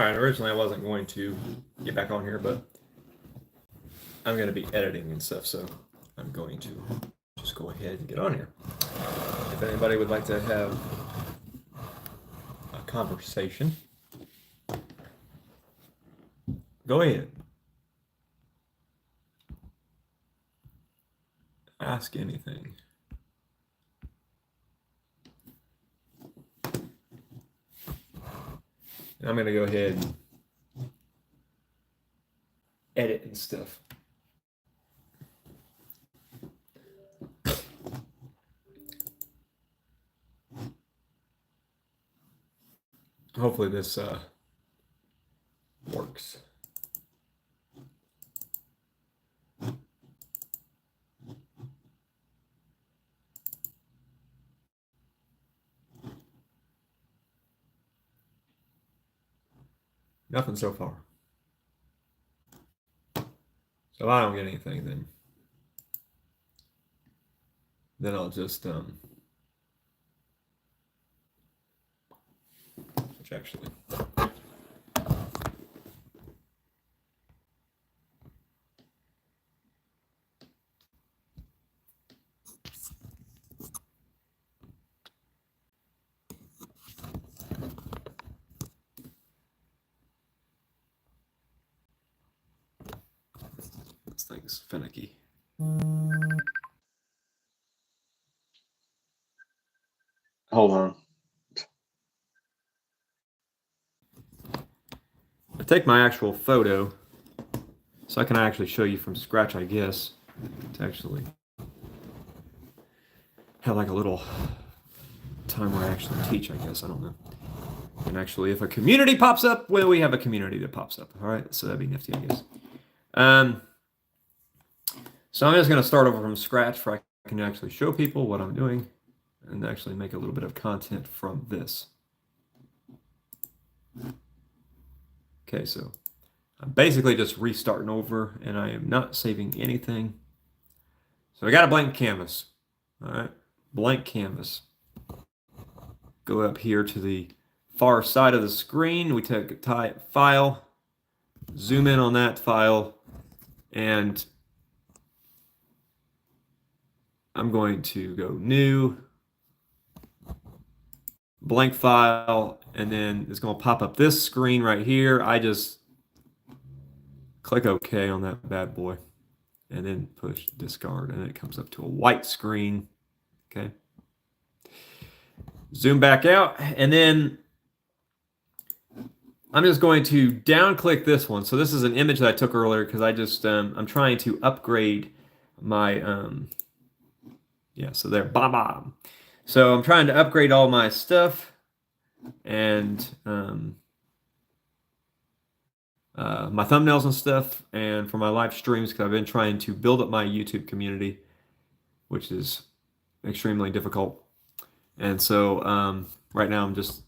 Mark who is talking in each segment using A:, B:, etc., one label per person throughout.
A: right, originally I wasn't going to get back on here, but I'm going to be editing and stuff, so I'm going to just go ahead and get on here. If anybody would like to have a conversation, go ahead. Ask anything. And I'm going to go ahead and edit and stuff. Hopefully this works. Nothing so far. So if I don't get anything, then I'll just which actually. This thing's finicky. Hold on. I take my actual photo so I can actually show you from scratch, I guess, to actually have like a little time where I actually teach, I guess. I don't know. And actually, if a community pops up, well, we have a community that pops up. All right, so that'd be nifty, I guess. So I'm just going to start over from scratch where I can actually show people what I'm doing and actually make a little bit of content from this. Okay, so I'm basically just restarting over, and I am not saving anything. So I got a blank canvas. All right, blank canvas. Go up here to the far side of the screen. We take a type file, zoom in on that file, and I'm going to go new, blank file, and then it's going to pop up this screen right here. I just click OK on that bad boy and then push discard, and it comes up to a white screen. Okay. Zoom back out, and then I'm just going to down click this one. So this is an image that I took earlier because I just I'm trying to upgrade my yeah, so there, bam. So I'm trying to upgrade all my stuff and my thumbnails and stuff, and for my live streams, because I've been trying to build up my YouTube community, which is extremely difficult. And so right now I'm just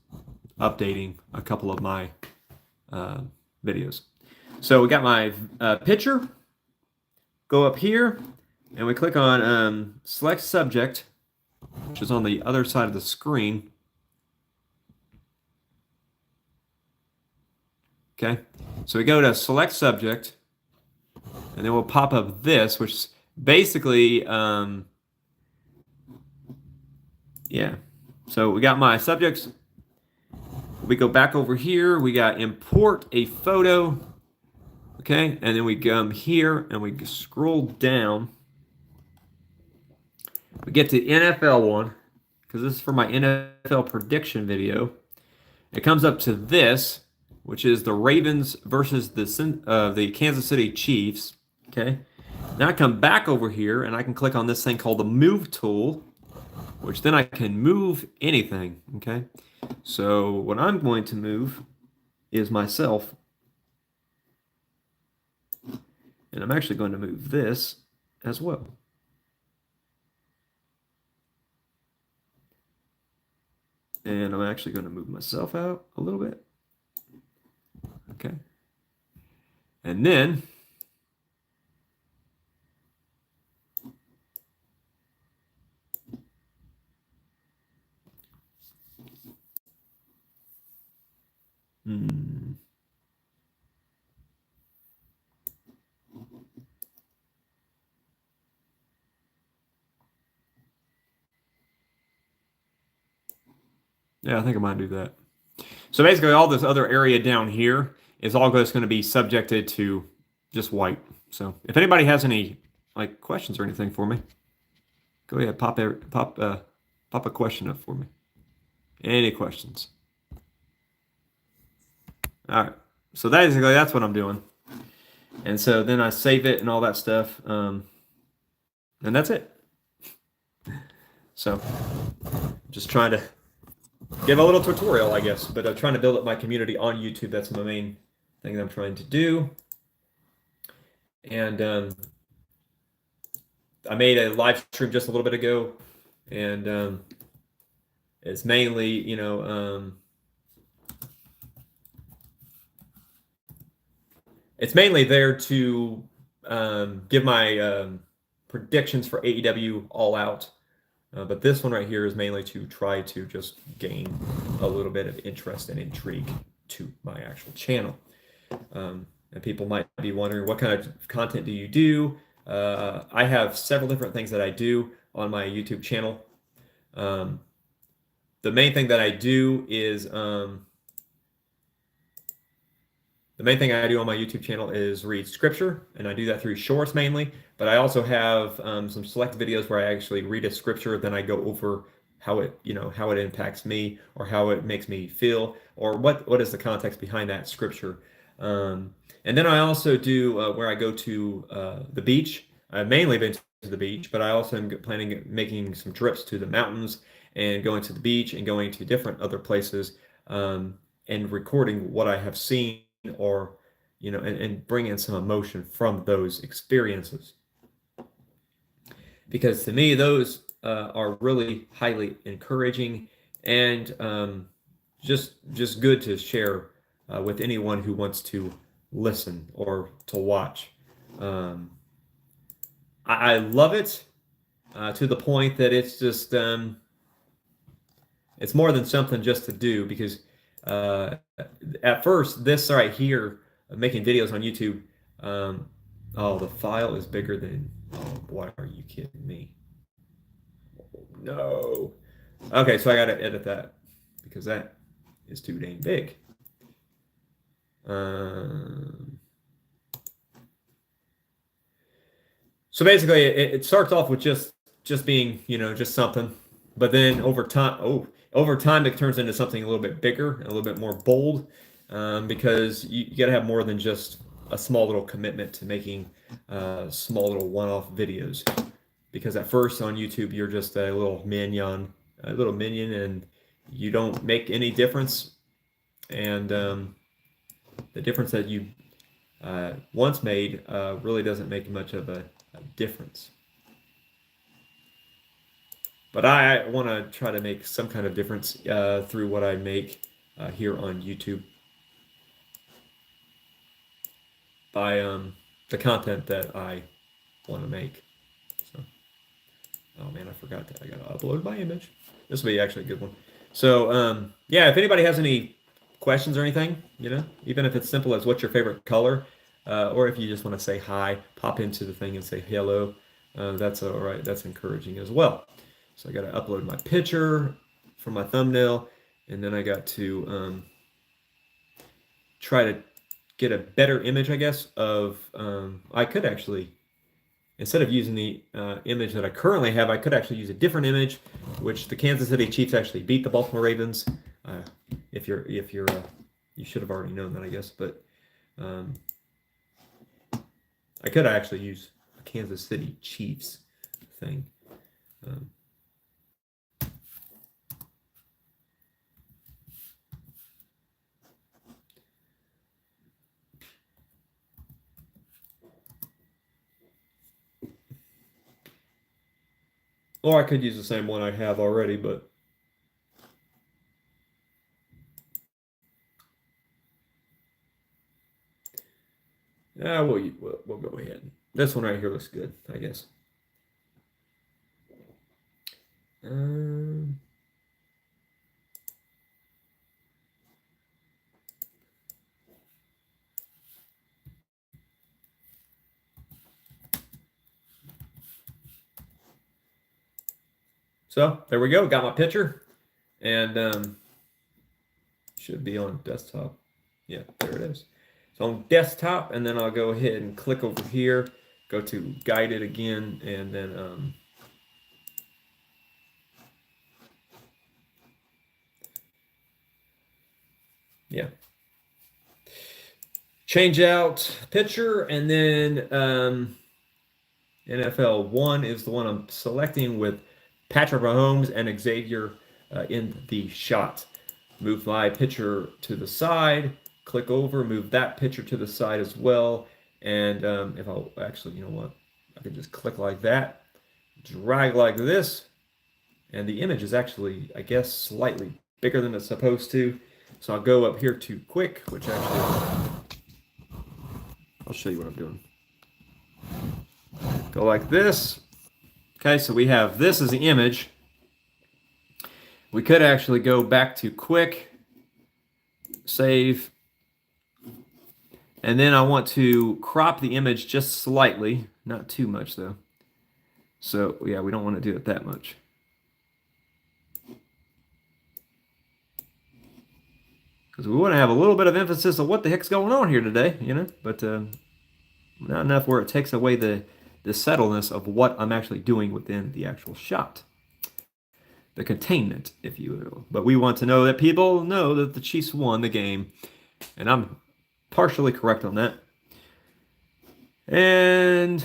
A: updating a couple of my videos. So we got my picture. Go up here, and we click on select subject, which is on the other side of the screen. Okay, so we go to select subject, and then we'll pop up this, which basically, yeah. So we got my subjects. We go back over here. We got import a photo. Okay, and then we come here and we scroll down. We get to NFL one, because this is for my NFL prediction video. It comes up to this, which is the Ravens versus the Kansas City Chiefs. Okay, now I come back over here and I can click on this thing called the Move tool, which then I can move anything. Okay, so what I'm going to move is myself, and I'm actually going to move this as well. And I'm actually going to move myself out a little bit. Okay. And then Yeah, I think I might do that. So basically, all this other area down here is all just going to be subjected to just white. So if anybody has any like questions or anything for me, go ahead, pop a question up for me. Any questions? All right. So basically, that's what I'm doing. And so then I save it and all that stuff, and that's it. So just trying to give a little tutorial, I guess, but I'm trying to build up my community on YouTube. That's my main thing that I'm trying to do. And I made a live stream just a little bit ago, and it's mainly, it's mainly there to give my predictions for AEW All Out. But this one right here is mainly to try to just gain a little bit of interest and intrigue to my actual channel. And people might be wondering, what kind of content do you do? I have several different things that I do on my YouTube channel. The main thing that I do is the main thing I do on my YouTube channel is read scripture, and I do that through shorts mainly. But I also have some select videos where I actually read a scripture, then I go over how it, how it impacts me, or how it makes me feel, or what is the context behind that scripture. And then I also do where I go to the beach. I've mainly been to the beach, but I also am planning on making some trips to the mountains and going to the beach and going to different other places, and recording what I have seen, or and bring in some emotion from those experiences, because to me those are really highly encouraging, and just good to share with anyone who wants to listen or to watch. I love it to the point that it's just it's more than something just to do, because uh, at first, this right here, making videos on YouTube, oh, the file is bigger than, oh boy, are you kidding me? No. Okay, so I got to edit that because that is too dang big. So basically, it starts off with just being, just something, but then over time, it turns into something a little bit bigger and a little bit more bold, because you got to have more than just a small little commitment to making small little one-off videos. Because at first on YouTube, you're just a little minion, and you don't make any difference. And the difference that you once made really doesn't make much of a difference. But I want to try to make some kind of difference through what I make here on YouTube by the content that I want to make. So, oh man, I forgot that I got to upload my image. This will be actually a good one. So yeah, if anybody has any questions or anything, even if it's simple as what's your favorite color, or if you just want to say hi, pop into the thing and say hello. That's all right. That's encouraging as well. So I got to upload my picture for my thumbnail, and then I got to try to get a better image, I guess, of I could actually, instead of using the image that I currently have, I could actually use a different image, which the Kansas City Chiefs actually beat the Baltimore Ravens. If you're you should have already known that, I guess, but I could actually use a Kansas City Chiefs thing. Or I could use the same one I have already, but yeah, we'll go ahead. This one right here looks good, I guess. So there we go. Got my picture, and Should be on desktop. Yeah, there it is. So on desktop, and then I'll go ahead and click over here, go to guided again, and then yeah, change out picture, and then NFL 1 is the one I'm selecting with Patrick Mahomes and Xavier in the shot. Move my picture to the side, click over, move that picture to the side as well. And if I'll actually, you know what, I can just click like that, drag like this, and the image is actually, I guess, slightly bigger than it's supposed to. So I'll go up here to quick, which actually, I'll show you what I'm doing. Go like this. Okay, so we have this as the image. We could actually go back to quick, save, and then I want to crop the image just slightly, not too much though. So yeah, we don't want to do it that much. Because we want to have a little bit of emphasis on what the heck's going on here today, you know, but not enough where it takes away the subtleness of what I'm actually doing within the actual shot. The containment, if you will. But we want to know that people know that the Chiefs won the game. And I'm partially correct on that. And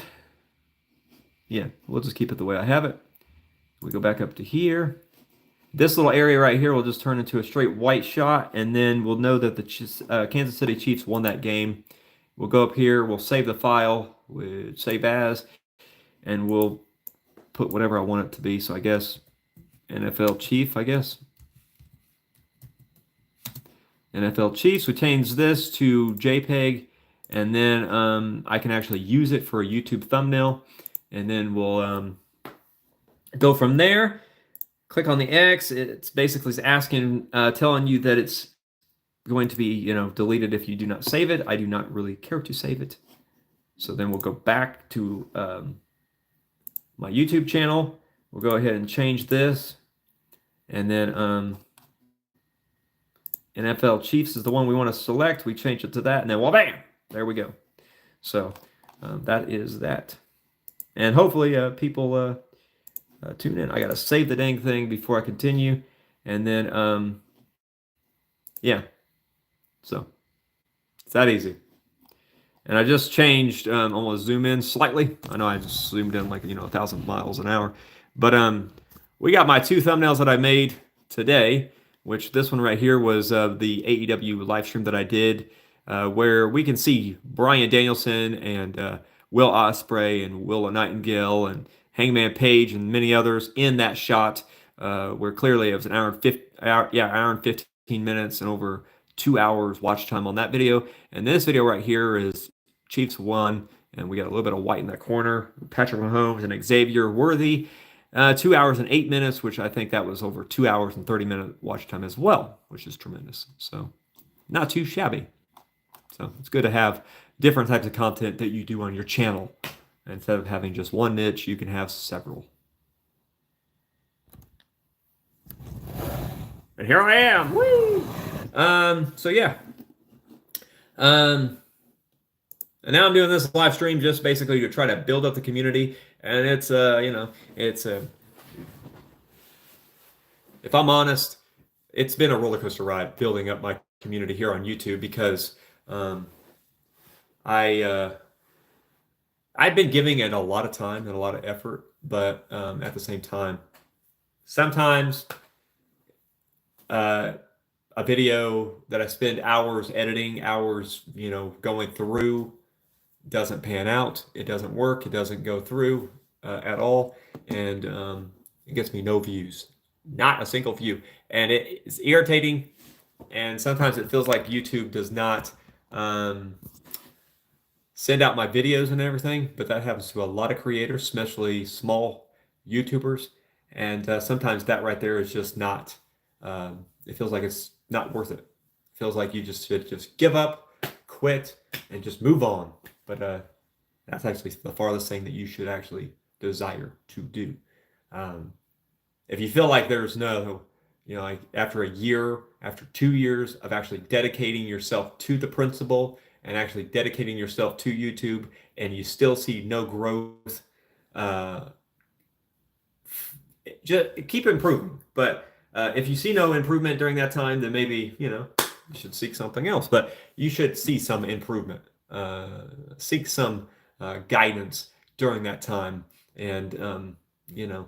A: yeah, we'll just keep it the way I have it. We go back up to here. This little area right here will just turn into a straight white shot. And then we'll know that the Kansas City Chiefs won that game. We'll go up here. We'll save the file. We'll save as. And we'll put whatever I want it to be. So I guess NFL Chief, I guess. NFL Chiefs. We change this to JPEG, and then I can actually use it for a YouTube thumbnail, and then we'll go from there. Click on the X. It's basically asking, telling you that it's going to be, you know, deleted if you do not save it. I do not really care to save it. So then we'll go back to my YouTube channel. We'll go ahead and change this, and then NFL Chiefs is the one we want to select. We change it to that, and then well, bam, there we go. So that is that, and hopefully people tune in. I gotta save the dang thing before I continue, and then yeah, so it's that easy. And I just changed, I'm gonna zoom in slightly. I know I just zoomed in like, you know, 1,000 miles an hour. But we got my two thumbnails that I made today, which this one right here was the AEW live stream that I did, where we can see Bryan Danielson and Will Ospreay and Willa Nightingale and Hangman Page and many others in that shot, where clearly it was an hour and 15 minutes and over 2 hours watch time on that video. And this video right here is Chiefs won, and we got a little bit of white in that corner. Patrick Mahomes and Xavier Worthy, 2 hours and 8 minutes, which I think that was over 2 hours and 30-minute watch time as well, which is tremendous. So not too shabby. So it's good to have different types of content that you do on your channel. Instead of having just one niche, you can have several. And here I am. Woo! So yeah. And now I'm doing this live stream just basically to try to build up the community. And it's, you know, it's if I'm honest, it's been a roller coaster ride building up my community here on YouTube, because I've been giving it a lot of time and a lot of effort, but at the same time, sometimes a video that I spend hours editing, hours, you know, going through, doesn't pan out. It doesn't work. It doesn't go through at all, and it gets me no views, not a single view, and it's irritating. And sometimes it feels like YouTube does not send out my videos and everything, but that happens to a lot of creators, especially small YouTubers, and sometimes that right there is just not. It feels like it's not worth it. It feels like you just should just give up, quit, and just move on. But that's actually the farthest thing that you should actually desire to do. If you feel like there's no You know, like after a year, after 2 years of actually dedicating yourself to the principle and actually dedicating yourself to YouTube, and you still see no growth, uh, just keep improving. But if you see no improvement during that time, then maybe, you know, you should seek something else. But you should see some improvement, seek some guidance during that time. And, you know,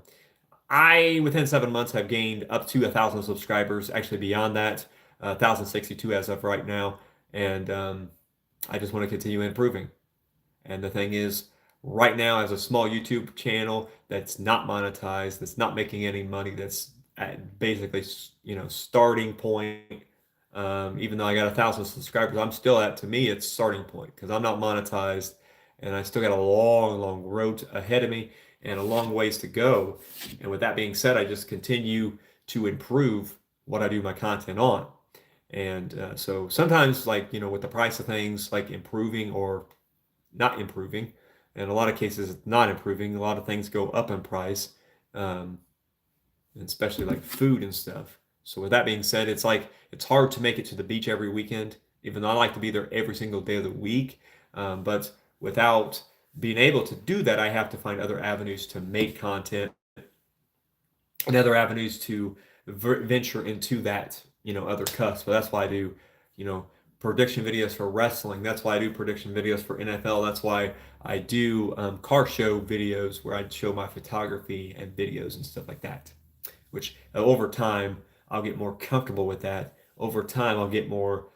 A: I, within 7 months, have gained up to 1,000 subscribers, actually beyond that, 1,062 as of right now. And I just want to continue improving. And the thing is, right now, as a small YouTube channel that's not monetized, that's not making any money, that's at basically, you know, starting point. Even though I got 1,000 subscribers, I'm still at, to me, it's starting point because I'm not monetized, and I still got a long, long road ahead of me and a long ways to go. And with that being said, I just continue to improve what I do my content on. And so sometimes, like, you know, with the price of things, like improving or not improving. In a lot of cases, not improving. A lot of things go up in price, um, especially like food and stuff. So with that being said, it's like it's hard to make it to the beach every weekend, even though I like to be there every single day of the week. But without being able to do that, I have to find other avenues to make content and other avenues to venture into that, you know, other cusp. So that's why I do, you know, prediction videos for wrestling. That's why I do prediction videos for NFL. That's why I do car show videos where I show my photography and videos and stuff like that. Which over time I'll get more comfortable with that. Over time I'll get more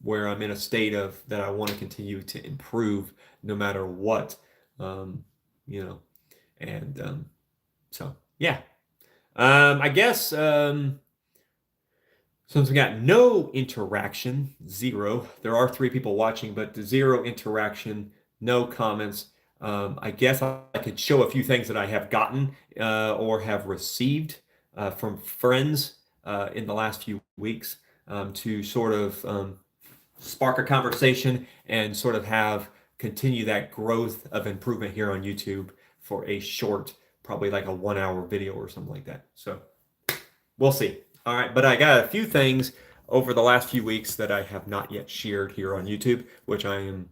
A: where I'm in a state of that I want to continue to improve no matter what, you know. And so yeah, I guess since we got no interaction, zero, there are 3 people watching, but zero interaction, no comments. I guess I could show a few things that I have gotten or have received from friends in the last few weeks to sort of spark a conversation and sort of have continue that growth of improvement here on YouTube for a short, probably like a 1 hour video or something like that. So we'll see. All right, but I got a few things over the last few weeks that I have not yet shared here on YouTube, which I am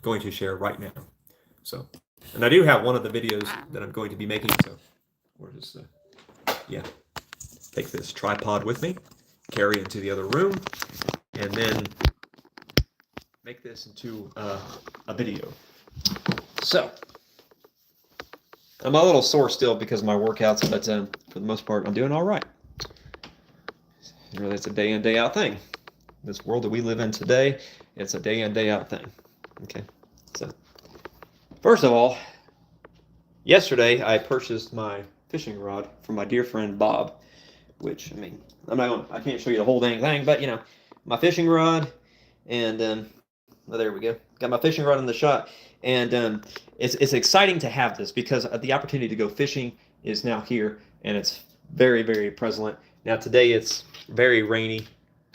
A: going to share right now. So, and I do have one of the videos that I'm going to be making. So, we're just, yeah, take this tripod with me, carry it into the other room, and then make this into a video. So, I'm a little sore still because of my workouts, but for the most part, I'm doing all right. Really, it's a day in, day out thing. This world that we live in today, it's a day in, day out thing. Okay, so first of all, yesterday I purchased my fishing rod from my dear friend Bob, which, I mean, I can't show you the whole dang thing, but, you know, my fishing rod, and well, there we go. Got my fishing rod in the shot, and it's exciting to have this because the opportunity to go fishing is now here, and it's very, very prevalent. Now today it's very rainy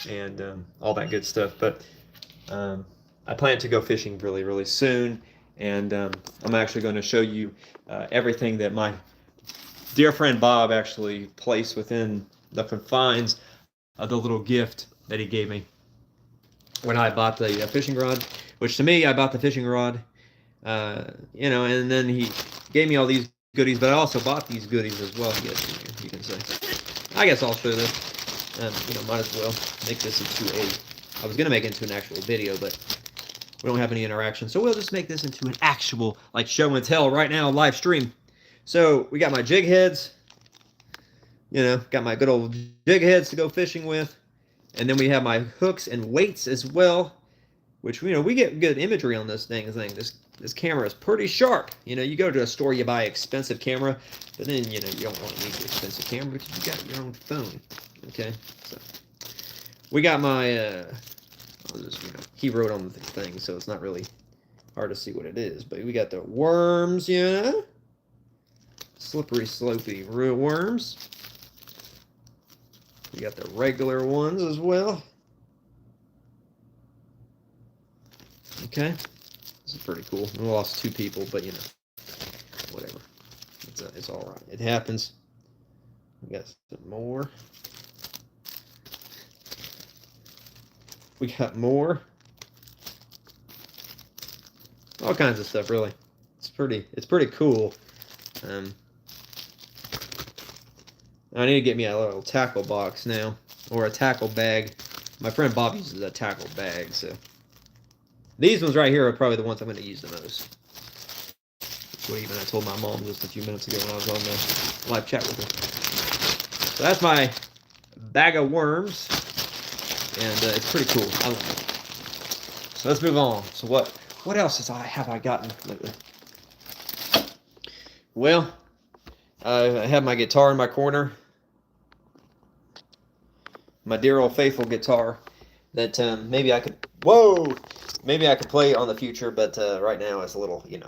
A: and all that good stuff, but I plan to go fishing really, really soon, and I'm actually going to show you everything that my dear friend Bob actually placed within the confines of the little gift that he gave me when I bought the fishing rod, which to me, I bought the fishing rod, you know, and then he gave me all these goodies, but I also bought these goodies as well, I guess you can say. I guess I'll show this. You know, might as well make this into I was going to make it into an actual video, but we don't have any interaction, so we'll just make this into an actual, like, show and tell right now, live stream. So, we got my jig heads, you know, got my good old jig heads to go fishing with, and then we have my hooks and weights as well, which, you know, we get good imagery on this thing. This camera is pretty sharp. You know, you go to a store, you buy an expensive camera, but then, you know, you don't want to need the expensive camera because you got your own phone. Okay, so we got my, he wrote on the thing, so it's not really hard to see what it is, but we got the worms, you know, slippery, slopey worms. We got the regular ones as well. Okay, this is pretty cool. We lost 2 people, but, you know, whatever. It's all right. It happens. We got some more. We got more. All kinds of stuff, really. It's pretty cool. I need to get me a little tackle box now, or a tackle bag. My friend Bob uses a tackle bag, so these ones right here are probably the ones I'm going to use the most. That's what even I told my mom just a few minutes ago when I was on the live chat with her. So that's my bag of worms, and it's pretty cool. I love it. So let's move on. So what else have I gotten lately? Well, I have my guitar in my corner. My dear old faithful guitar that maybe I could play on the future, but right now it's a little, I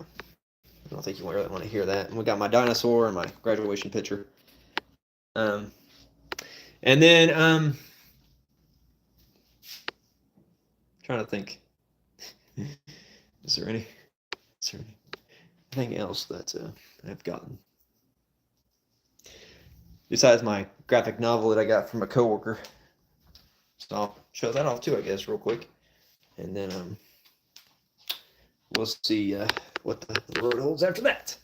A: don't think you really want to hear that. And we got my dinosaur and my graduation picture. And then trying to think, is there anything else that I've gotten besides my graphic novel that I got from a coworker? So I'll show that off too, I guess, real quick. And then we'll see what the road holds after that.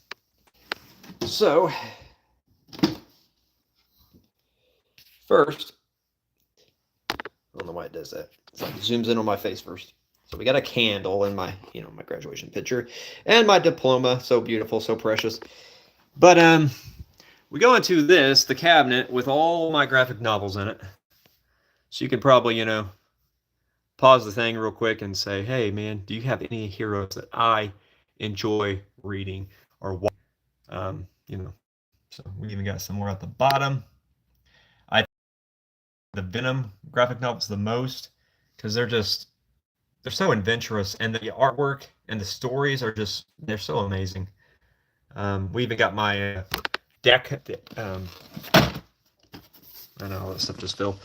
A: So, first, I don't know why it does that. It's like it zooms in on my face first. So we got a candle in my, my graduation picture, and my diploma, so beautiful, so precious. But we go into the cabinet with all my graphic novels in it. So you can probably, pause the thing real quick and say, hey, man, do you have any heroes that I enjoy reading or watching? So we even got some more at the bottom. I the Venom graphic novels the most because they're so adventurous, and the artwork and the stories they're so amazing. We even got my deck. I know all that stuff just fell.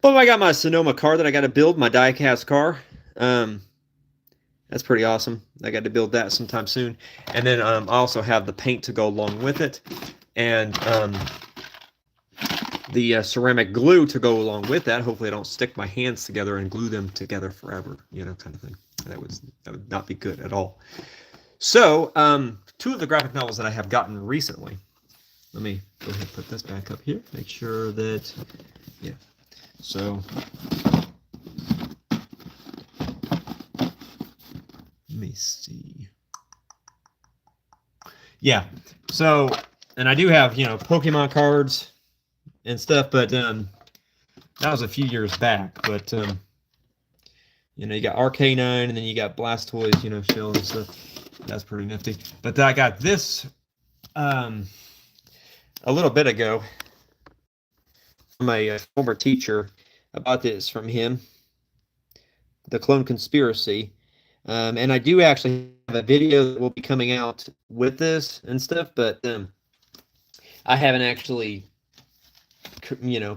A: But I got my Sonoma car that I got to build, my die-cast car. That's pretty awesome. I got to build that sometime soon. And then I also have the paint to go along with it, and the ceramic glue to go along with that. Hopefully I don't stick my hands together and glue them together forever, kind of thing. That would not be good at all. So, two of the graphic novels that I have gotten recently. Let me go ahead and put this back up here. Make sure that, yeah. So, let me see. Yeah. So, and I do have, Pokemon cards and stuff, but that was a few years back. But you got Arcanine, and then you got Blastoise, shell and stuff. That's pretty nifty. But I got this a little bit ago from a former teacher. I bought this from him, The Clone Conspiracy. And I do actually have a video that will be coming out with this and stuff, but I haven't actually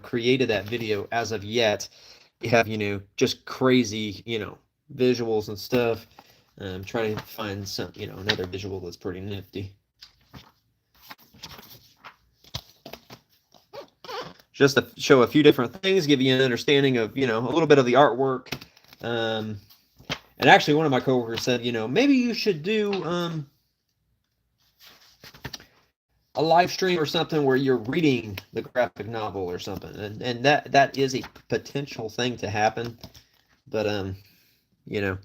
A: created that video as of yet. You have, just crazy, visuals and stuff. I'm trying to find some, another visual that's pretty nifty. Just to show a few different things, give you an understanding of, a little bit of the artwork. And actually, one of my coworkers said, maybe you should do a live stream or something where you're reading the graphic novel or something, and that is a potential thing to happen. But we're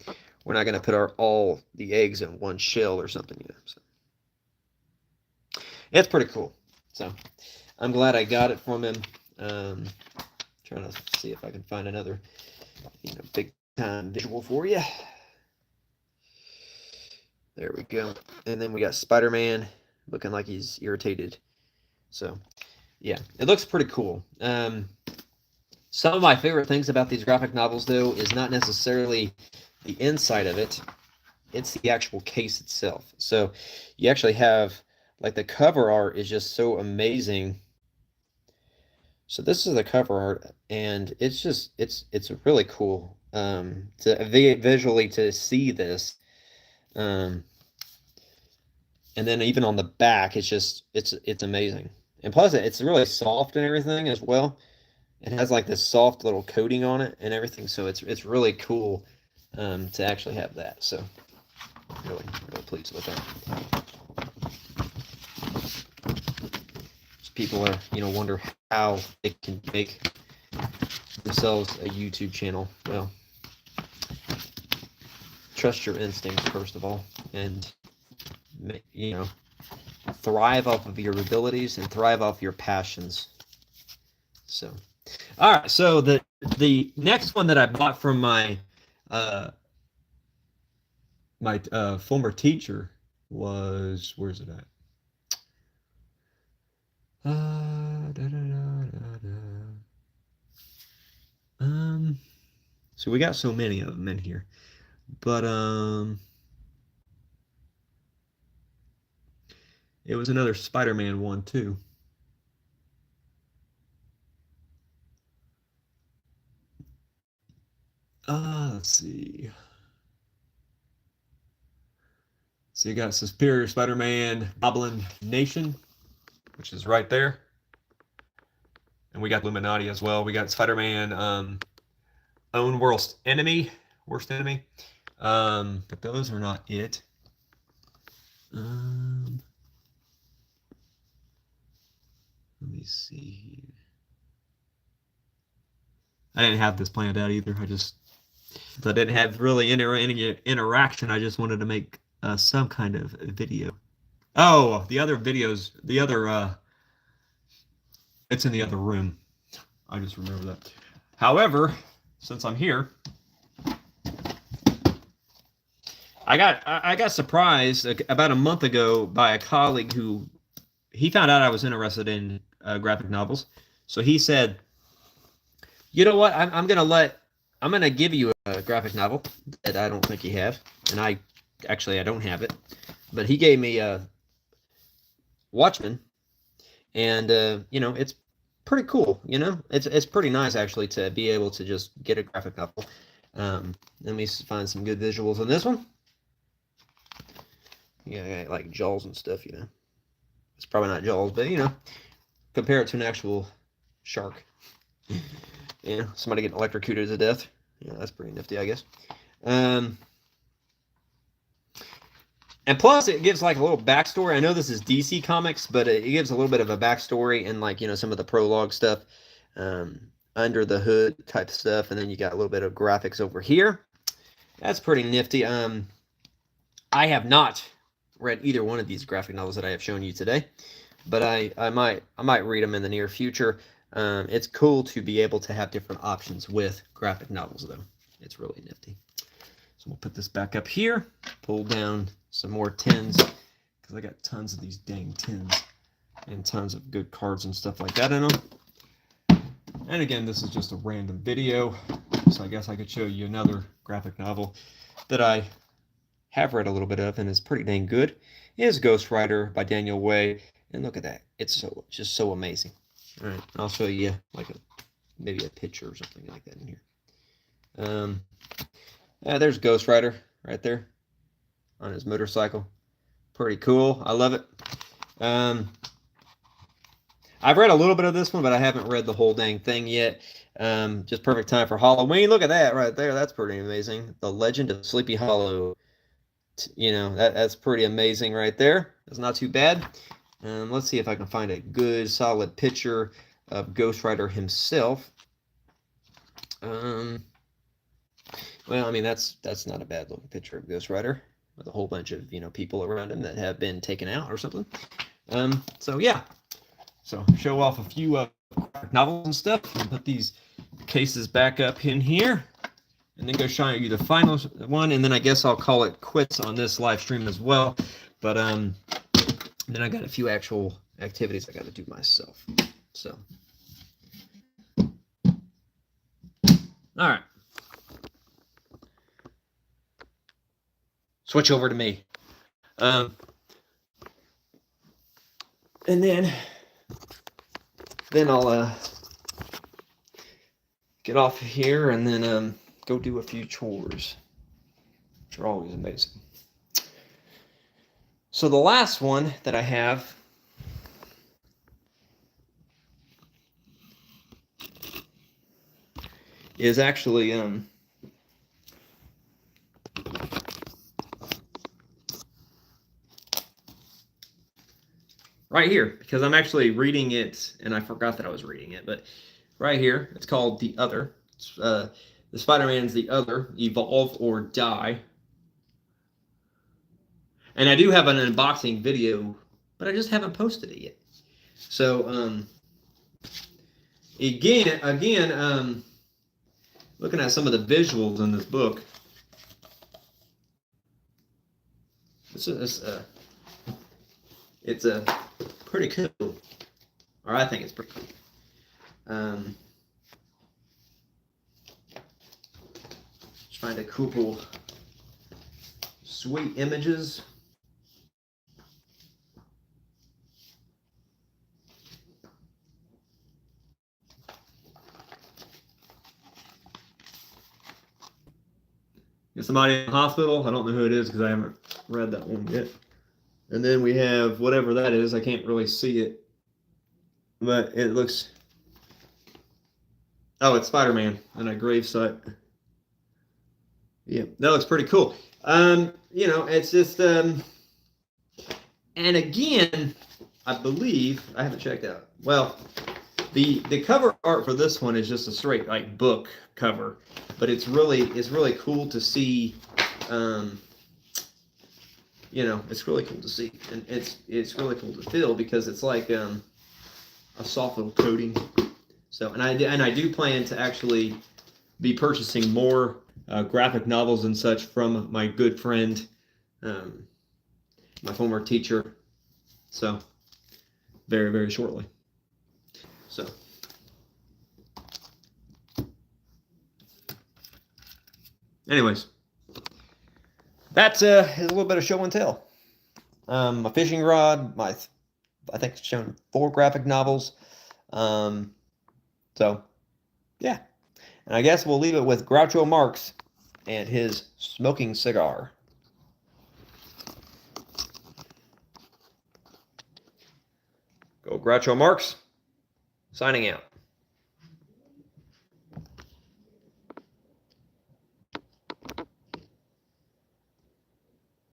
A: not going to put all the eggs in one shell or something, So it's pretty cool. So I'm glad I got it from him. Trying to see if I can find another, big time visual for you. There we go. And then we got Spider-Man looking like he's irritated. So, yeah, it looks pretty cool. Some of my favorite things about these graphic novels, though, is not necessarily the inside of it. It's the actual case itself. So you actually have, like, the cover art is just so amazing. So this is the cover art, and it's really cool to visually to see this. And then even on the back, it's amazing.
B: And plus, it's really soft and everything as well. It has like this soft little coating on it and everything, so it's really cool to actually have that. So really, really pleased with that. People are, wonder how they can make themselves a YouTube channel. Well, trust your instincts first of all, and thrive off of your abilities and thrive off your passions. So, all right. So the next one that I bought from my former teacher was, where's it at? So we got so many of them in here, but it was another Spider-Man one too. Let's see. So you got Superior Spider-Man Goblin Nation, which is right there. And we got Illuminati as well. We got Spider-Man Own Worst Enemy. But those are not it. Let me see here. I didn't have this planned out either. I didn't have really any interaction. I just wanted to make some kind of video. Oh, the other videos, it's in the other room. I just remember that. However, since I'm here, I got surprised about a month ago by a colleague who he found out I was interested in graphic novels. So he said, "You know what? I'm gonna give you a graphic novel that I don't think you have, and I don't have it, but he gave me Watchmen, and it's pretty cool. It's pretty nice actually to be able to just get a graphic novel. Let me find some good visuals on this one. Yeah, like jaws and stuff. It's probably not jaws, but compare it to an actual shark. Somebody getting electrocuted to death. That's pretty nifty, I guess. And plus, it gives like a little backstory. I know this is DC Comics, but it gives a little bit of a backstory and like some of the prologue stuff, under the hood type stuff, and then you got a little bit of graphics over here. That's pretty nifty. I have not read either one of these graphic novels that I have shown you today, but I might read them in the near future. It's cool to be able to have different options with graphic novels, though. It's really nifty. So we'll put this back up here, pull down some more tins, because I got tons of these dang tins, and tons of good cards and stuff like that in them. And again, this is just a random video, so I guess I could show you another graphic novel that I have read a little bit of and is pretty dang good. It is Ghost Rider by Daniel Way, and look at that. It's just so amazing. All right, I'll show you like maybe a picture or something like that in here. There's Ghost Rider right there on his motorcycle. Pretty cool. I love it. I've read a little bit of this one, but I haven't read the whole dang thing yet. Just perfect time for Halloween. Look at that right there. That's pretty amazing. The Legend of Sleepy Hollow. That's pretty amazing right there. It's not too bad. Let's see if I can find a good solid picture of Ghost Rider himself. Well, I mean, that's not a bad looking picture of Ghost Rider with a whole bunch of people around him that have been taken out or something. So yeah, so show off a few novels and stuff, and put these cases back up in here, and then go show you the final one, and then I guess I'll call it quits on this live stream as well. But then I got a few actual activities I got to do myself. So, all right. Switch over to me. And then I'll get off of here and then go do a few chores, which are always amazing. So the last one that I have is actually right here, because I'm actually reading it, and I forgot that I was reading it, but right here, it's called The Other. The Spider-Man's The Other, Evolve or Die. And I do have an unboxing video, but I just haven't posted it yet. So, again, looking at some of the visuals in this book, it's a pretty cool, or I think it's pretty cool. Just find a cool, sweet images. Get somebody in the hospital. I don't know who it is because I haven't read that one yet. And then we have whatever that is. I can't really see it, but it looks. Oh, it's Spider-Man and a gravesite. Yeah, that looks pretty cool. It's just and again, I believe I haven't checked out. Well, the cover art for this one is just a straight like book cover, but it's really cool to see. It's really cool to see, and it's really cool to feel because it's like a soft little coating. So, and I do plan to actually be purchasing more graphic novels and such from my good friend, my former teacher. So, very, very shortly. So, anyways, that's a little bit of show and tell. My fishing rod, I think it's shown 4 graphic novels. So, yeah. And I guess we'll leave it with Groucho Marx and his smoking cigar. Go Groucho Marx, signing out.